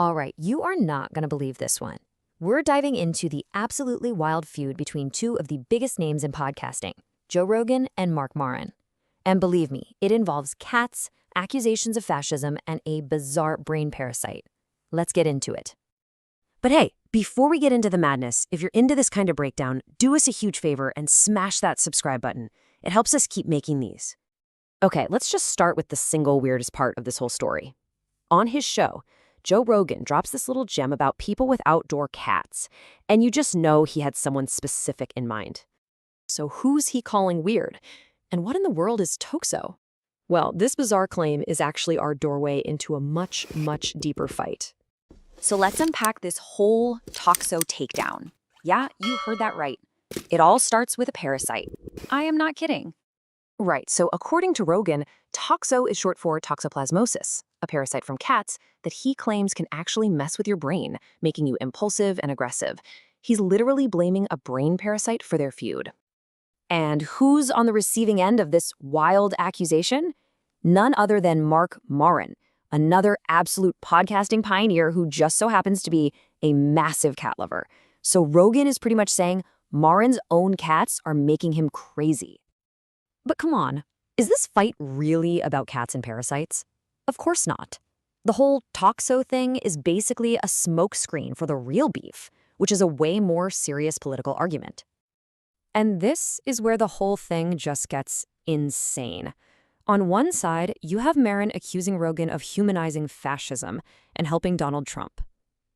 All right, you are not going to believe this one. We're diving into the absolutely wild feud between two of the biggest names in podcasting, Joe Rogan and Marc Maron. And believe me, it involves cats, accusations of fascism, and a bizarre brain parasite. Let's get into it. But hey, before we get into the madness, if you're into this kind of breakdown, do us a huge favor and smash that subscribe button. It helps us keep making these. Okay, let's just start with the single weirdest part of this whole story. On his show, Joe Rogan drops this little gem about people with outdoor cats, and you just know he had someone specific in mind. So who's he calling weird? And what in the world is toxo? Well, this bizarre claim is actually our doorway into a much, much deeper fight. So let's unpack this whole toxo takedown. Yeah, you heard that right. It all starts with a parasite. I am not kidding. Right, so according to Rogan, toxo is short for toxoplasmosis, a parasite from cats that he claims can actually mess with your brain, making you impulsive and aggressive. He's literally blaming a brain parasite for their feud. And who's on the receiving end of this wild accusation? None other than Marc Maron, another absolute podcasting pioneer who just so happens to be a massive cat lover. So Rogan is pretty much saying Maron's own cats are making him crazy. But come on, is this fight really about cats and parasites? Of course not. The whole toxo thing is basically a smokescreen for the real beef, which is a way more serious political argument. And this is where the whole thing just gets insane. On one side, you have Maron accusing Rogan of humanizing fascism and helping Donald Trump.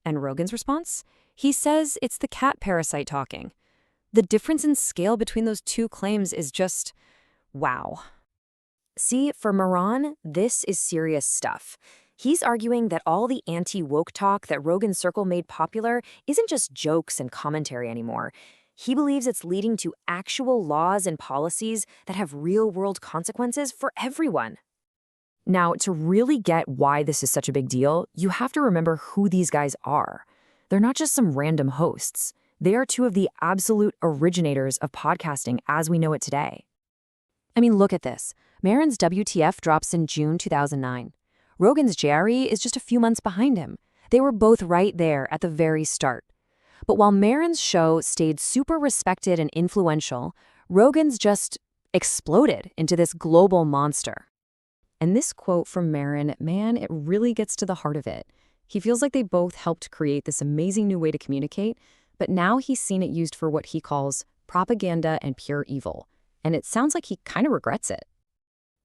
And Rogan's response? He says it's the cat parasite talking. The difference in scale between those two claims is just, wow. See, for Maron, this is serious stuff. He's arguing that all the anti-woke talk that Rogan's circle made popular isn't just jokes and commentary anymore. He believes it's leading to actual laws and policies that have real-world consequences for everyone. Now, to really get why this is such a big deal, you have to remember who these guys are. They're not just some random hosts. They are two of the absolute originators of podcasting as we know it today. I mean, look at this. Maron's WTF drops in June 2009. Rogan's JRE is just a few months behind him. They were both right there at the very start. But while Maron's show stayed super respected and influential, Rogan's just exploded into this global monster. And this quote from Maron, man, it really gets to the heart of it. He feels like they both helped create this amazing new way to communicate, but now he's seen it used for what he calls propaganda and pure evil. And it sounds like he kind of regrets it.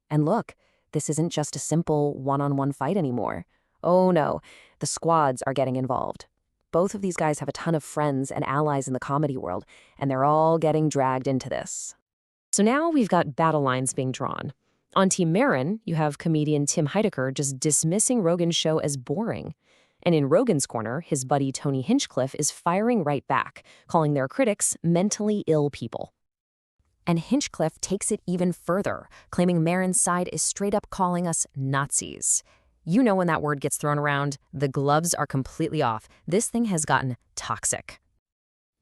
And look, this isn't just a simple one-on-one fight anymore. Oh no, the squads are getting involved. Both of these guys have a ton of friends and allies in the comedy world, and they're all getting dragged into this. So now we've got battle lines being drawn. On Team Maron, you have comedian Tim Heidecker just dismissing Rogan's show as boring. And in Rogan's corner, his buddy Tony Hinchcliffe is firing right back, calling their critics mentally ill people. And Hinchcliffe takes it even further, claiming Maron's side is straight up calling us Nazis. You know when that word gets thrown around, the gloves are completely off. This thing has gotten toxic.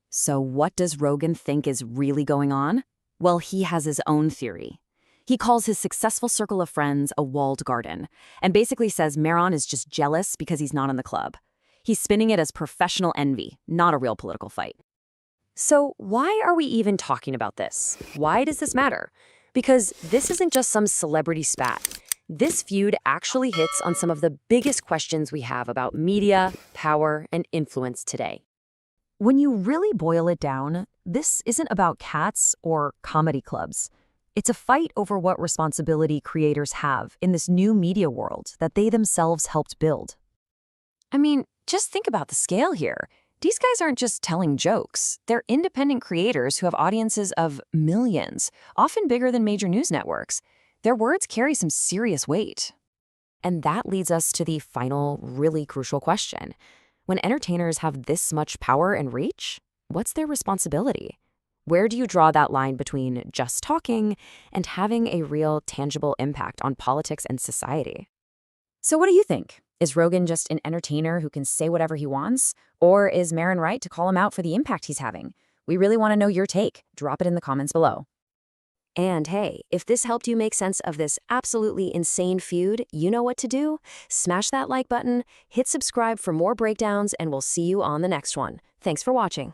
So what does Rogan think is really going on? Well, he has his own theory. He calls his successful circle of friends a walled garden, and basically says Maron is just jealous because he's not in the club. He's spinning it as professional envy, not a real political fight. So why are we even talking about this? Why does this matter? Because this isn't just some celebrity spat. This feud actually hits on some of the biggest questions we have about media, power, and influence today. When you really boil it down, this isn't about cats or comedy clubs. It's a fight over what responsibility creators have in this new media world that they themselves helped build. I mean, just think about the scale here. These guys aren't just telling jokes. They're independent creators who have audiences of millions, often bigger than major news networks. Their words carry some serious weight. And that leads us to the final, really crucial question. When entertainers have this much power and reach, what's their responsibility? Where do you draw that line between just talking and having a real, tangible impact on politics and society? So what do you think? Is Rogan just an entertainer who can say whatever he wants? Or is Maron right to call him out for the impact he's having? We really want to know your take. Drop it in the comments below. And hey, if this helped you make sense of this absolutely insane feud, you know what to do. Smash that like button, hit subscribe for more breakdowns, and we'll see you on the next one. Thanks for watching.